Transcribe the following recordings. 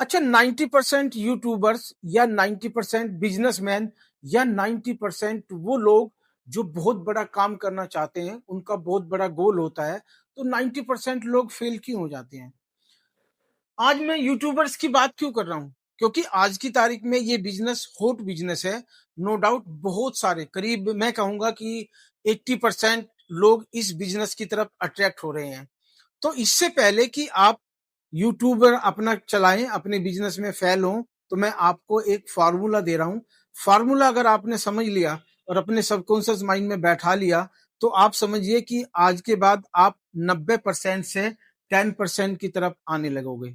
अच्छा, 90% यूट्यूबर्स या 90% बिजनेसमैन या 90% वो लोग जो बहुत बड़ा काम करना चाहते हैं, उनका बहुत बड़ा गोल होता है, तो 90% लोग फेल क्यों हो जाते हैं? आज मैं यूट्यूबर्स की बात क्यों कर रहा हूं? क्योंकि आज की तारीख में ये बिजनेस हॉट बिजनेस है। नो डाउट बहुत सारे, करीब मैं कहूंगा कि 80% लोग इस बिजनेस की तरफ अट्रैक्ट हो रहे हैं। तो इससे पहले कि आप यूट्यूबर अपना चलाएं, अपने बिजनेस में फेल हो, तो मैं आपको एक फार्मूला दे रहा हूं। फार्मूला अगर आपने समझ लिया और अपने सबकॉन्शियस माइंड में बैठा लिया, तो आप समझिए कि आज के बाद आप 90% से 10% की तरफ आने लगोगे।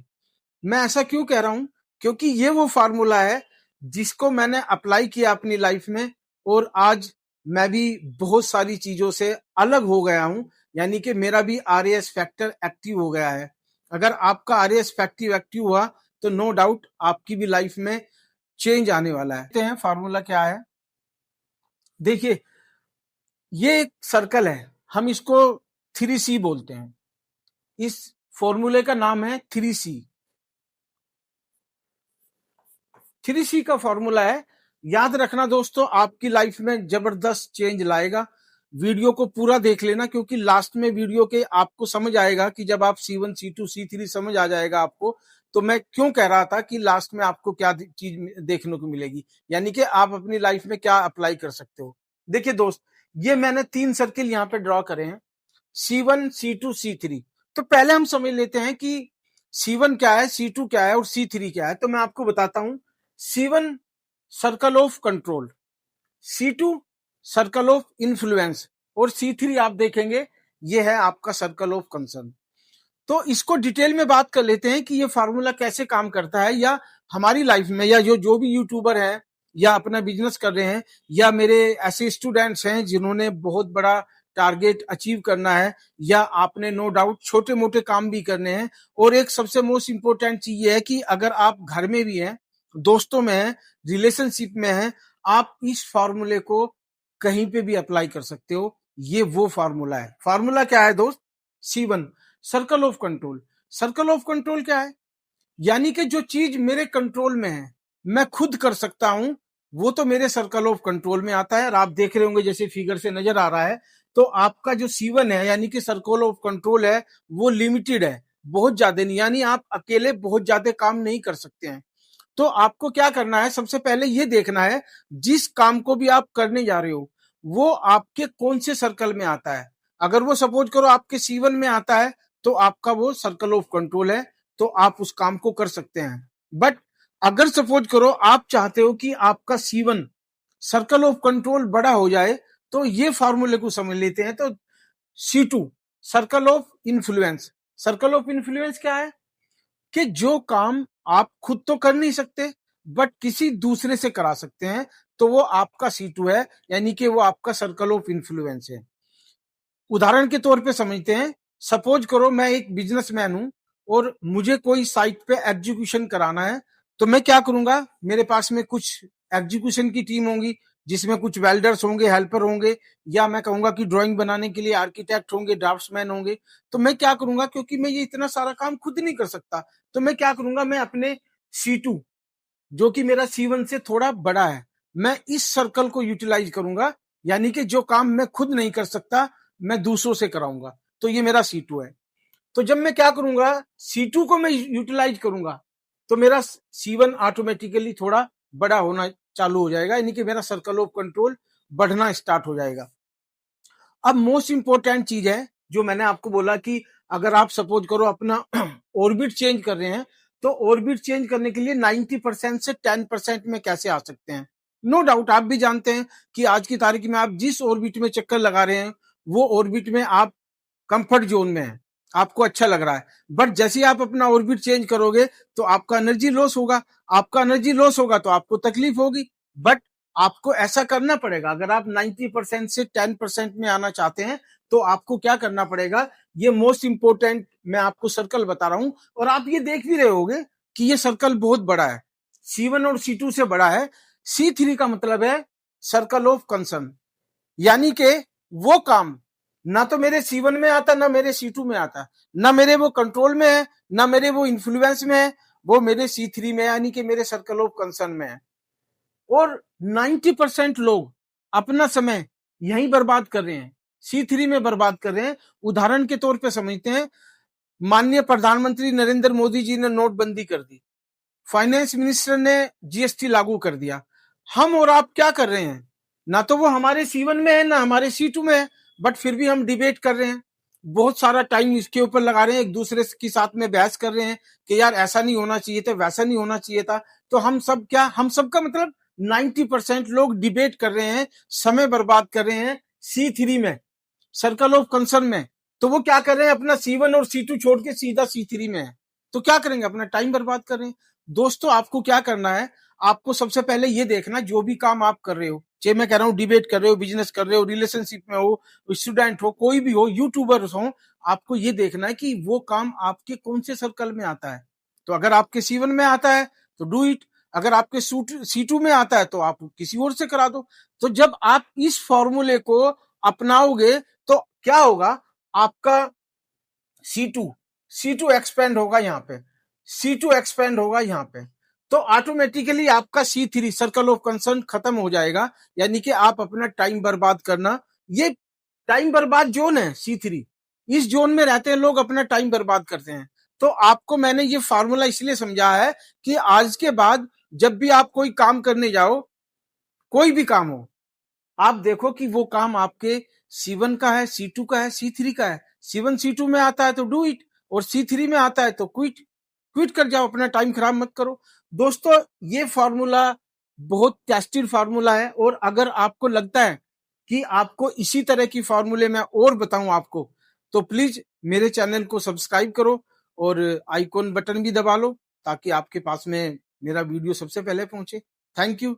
मैं ऐसा क्यों कह रहा हूं? क्योंकि ये वो फार्मूला है जिसको मैंने अप्लाई किया अपनी लाइफ में, और आज मैं भी बहुत सारी चीजों से अलग हो गया हूं। यानी कि मेरा भी आरएएस फैक्टर एक्टिव हो गया है। अगर आपका आरएएस फैक्टिव एक्टिव हुआ, तो नो डाउट आपकी भी लाइफ में चेंज आने वाला है। देखते हैं फार्मूला क्या है। देखिए, ये एक सर्कल है, हम इसको 3C बोलते हैं। इस फॉर्मूले का नाम है 3C। 3C का फॉर्मूला है, याद रखना दोस्तों, आपकी लाइफ में जबरदस्त चेंज लाएगा। वीडियो को पूरा देख लेना, क्योंकि लास्ट में वीडियो के आपको समझ आएगा कि जब आप C1 C2 C3 समझ आ जाएगा आपको, तो मैं क्यों कह रहा था कि लास्ट में आपको क्या चीज देखने को मिलेगी, यानी कि आप अपनी लाइफ में क्या अप्लाई कर सकते हो। देखिए दोस्त, ये मैंने 3 सर्किल यहाँ पे ड्रॉ करे हैं, C1 C2 C3। तो पहले हम समझ लेते हैं कि C1 क्या है, C2 क्या है और C3 क्या है। तो मैं आपको बताता हूं। C1 circle of control, C2 circle of influence, और C3 आप देखेंगे ये है आपका सर्कल ऑफ कंसर्न। तो इसको डिटेल में बात कर लेते हैं कि ये फार्मूला कैसे काम करता है, या हमारी लाइफ में, या जो भी यूट्यूबर है या अपना बिजनेस कर रहे हैं, या मेरे ऐसे स्टूडेंट्स हैं जिन्होंने बहुत बड़ा टारगेट अचीव करना है, या आपने नो डाउट छोटे मोटे काम भी करने हैं। और एक सबसे मोस्ट इंपोर्टेंट चीज ये है कि अगर आप घर में भी हैं, दोस्तों में हैं, रिलेशनशिप में हैं, आप इस फार्मूले को कहीं पे भी अप्लाई कर सकते हो। ये वो फार्मूला है। फार्मूला क्या है दोस्त? C1 circle of control. Circle of control क्या है? यानी कि जो चीज मेरे कंट्रोल में है, मैं खुद कर सकता हूं, वो तो मेरे सर्कल ऑफ कंट्रोल में आता है। और आप देख रहे होंगे जैसे फिगर से नजर आ रहा है, तो आपका जो C1 है, यानी कि सर्कल ऑफ कंट्रोल है, वो लिमिटेड है, बहुत ज्यादा नहीं। यानी आप अकेले बहुत ज्यादा काम नहीं कर सकते हैं। तो आपको क्या करना है, सबसे पहले ये देखना है जिस काम को भी आप करने जा रहे हो, वो आपके कौन से सर्कल में आता है। अगर वो सपोज करो आपके C1 में आता है, तो आपका वो सर्कल ऑफ कंट्रोल है, तो आप उस काम को कर सकते हैं। बट अगर सपोज करो आप चाहते हो कि आपका C1 सर्कल ऑफ कंट्रोल बड़ा हो जाए, तो ये फार्मूले को समझ लेते हैं। तो C2 circle of influence. Circle of influence क्या है? कि जो काम आप खुद तो कर नहीं सकते, बट किसी दूसरे से करा सकते हैं, तो वो आपका C2 है, यानी कि वो आपका सर्कल ऑफ इन्फ्लुएंस है। उदाहरण के तौर पे समझते हैं। सपोज करो मैं एक बिजनेसमैन हूं और मुझे कोई साइट पे एग्जीक्यूशन कराना है, तो मैं क्या करूंगा, मेरे पास में कुछ एग्जीक्यूशन की टीम होगी, जिसमें कुछ वेल्डर्स होंगे, हेल्पर होंगे, या मैं कहूंगा कि ड्राइंग बनाने के लिए आर्किटेक्ट होंगे, ड्राफ्ट्समैन होंगे। तो मैं क्या करूंगा, क्योंकि मैं ये इतना सारा काम खुद नहीं कर सकता, तो मैं क्या करूंगा, मैं अपने C2 जो कि मेरा C1 से थोड़ा बड़ा है, मैं इस सर्कल को यूटिलाइज करूंगा। यानी कि जो काम मैं खुद नहीं कर सकता, मैं दूसरों से कराऊंगा। तो ये मेरा C2 है। तो जब मैं क्या करूंगा, C2 को मैं यूटिलाइज करूंगा, तो मेरा C1 ऑटोमेटिकली थोड़ा बड़ा होना चालू हो जाएगा, यानी कि मेरा सर्कल ऑफ कंट्रोल बढ़ना स्टार्ट हो जाएगा। अब मोस्ट इंपॉर्टेंट चीज है जो मैंने आपको बोला कि अगर आप सपोज करो अपना ऑर्बिट चेंज कर रहे हैं, तो ऑर्बिट चेंज करने के लिए 90% से 10% में कैसे आ सकते हैं। नो डाउट आप भी जानते हैं कि आज की तारीख में आप जिस ऑर्बिट में चक्कर लगा रहे हैं, वो ऑर्बिट में आप कंफर्ट जोन में है, आपको अच्छा लग रहा है। बट जैसे ही आप अपना ऑर्बिट चेंज करोगे, तो आपका एनर्जी लॉस होगा। आपका एनर्जी लॉस होगा तो आपको तकलीफ होगी। बट आपको ऐसा करना पड़ेगा, अगर आप 90% से 10% में आना चाहते हैं, तो आपको क्या करना पड़ेगा, ये मोस्ट इंपोर्टेंट मैं आपको सर्कल बता रहा हूं। और आप ये देख भी रहे होगे कि ये सर्कल बहुत बड़ा है, C1 और C2 से बड़ा है। C3 का मतलब है सर्कल ऑफ कंसर्न, यानी कि वो काम ना तो मेरे C1 में आता, ना मेरे C2 में आता, ना मेरे वो कंट्रोल में है, ना मेरे वो इन्फ्लुएंस में है, वो मेरे C3 में यानी कि मेरे सर्कल ऑफ कंसर्न में है। और 90% लोग अपना समय यहीं बर्बाद कर रहे हैं, C3 में बर्बाद कर रहे हैं। उदाहरण के तौर पे समझते हैं, माननीय प्रधानमंत्री नरेंद्र मोदी जी ने नोटबंदी कर दी, फाइनेंस मिनिस्टर ने GST लागू कर दिया। हम और आप क्या कर रहे हैं? ना तो वो हमारे C1 में है ना हमारे C2 में है, बट फिर भी हम डिबेट कर रहे हैं, बहुत सारा टाइम इसके ऊपर लगा रहे हैं, एक दूसरे के साथ में बहस कर रहे हैं कि यार ऐसा नहीं होना चाहिए था, वैसा नहीं होना चाहिए था। तो हम सब क्या, हम सबका मतलब 90% लोग डिबेट कर रहे हैं, समय बर्बाद कर रहे हैं C3 में, सर्कल ऑफ कंसर्न में। तो वो क्या कर रहे हैं, अपना C1 और C2 छोड़ के सीधा C3 में है। तो क्या करेंगे, अपना टाइम बर्बाद कर रहे हैं। दोस्तों आपको क्या करना है, आपको सबसे पहले ये देखना, जो भी काम आप कर रहे हो, चाहे मैं कह रहा हूँ डिबेट कर रहे हो, बिजनेस कर रहे हो, रिलेशनशिप में हो, स्टूडेंट हो, कोई भी हो, यूट्यूबर्स हो, आपको ये देखना है कि वो काम आपके कौन से सर्कल में आता है। तो अगर आपके C1 में आता है तो डू इट, अगर आपके C2 में आता है तो आप किसी और से करा दो। तो जब आप इस फॉर्मूले को अपनाओगे तो क्या होगा, आपका C2 एक्सपेंड होगा यहाँ पे, C2 एक्सपेंड होगा यहाँ पे, तो ऑटोमेटिकली आपका C3 सर्कल ऑफ कंसर्न खत्म हो जाएगा। यानी कि आप अपना टाइम बर्बाद करना, ये टाइम बर्बाद जोन है C3, इस जोन में रहते हैं लोग, अपना टाइम बर्बाद करते हैं। तो आपको मैंने ये फार्मूला इसलिए समझा है कि आज के बाद जब भी आप कोई काम करने जाओ, कोई भी काम हो, आप देखो कि वो काम आपके C1 का है, C2 का है, C3 का है। C1 C2 में आता है तो डू इट, और C3 में आता है तो क्विट, क्विट कर जाओ, अपना टाइम खराब मत करो। दोस्तों ये फार्मूला बहुत टेस्टेड फार्मूला है, और अगर आपको लगता है कि आपको इसी तरह की फार्मूले में और बताऊं आपको, तो प्लीज मेरे चैनल को सब्सक्राइब करो और आइकॉन बटन भी दबा लो, ताकि आपके पास में मेरा वीडियो सबसे पहले पहुंचे। Thank you.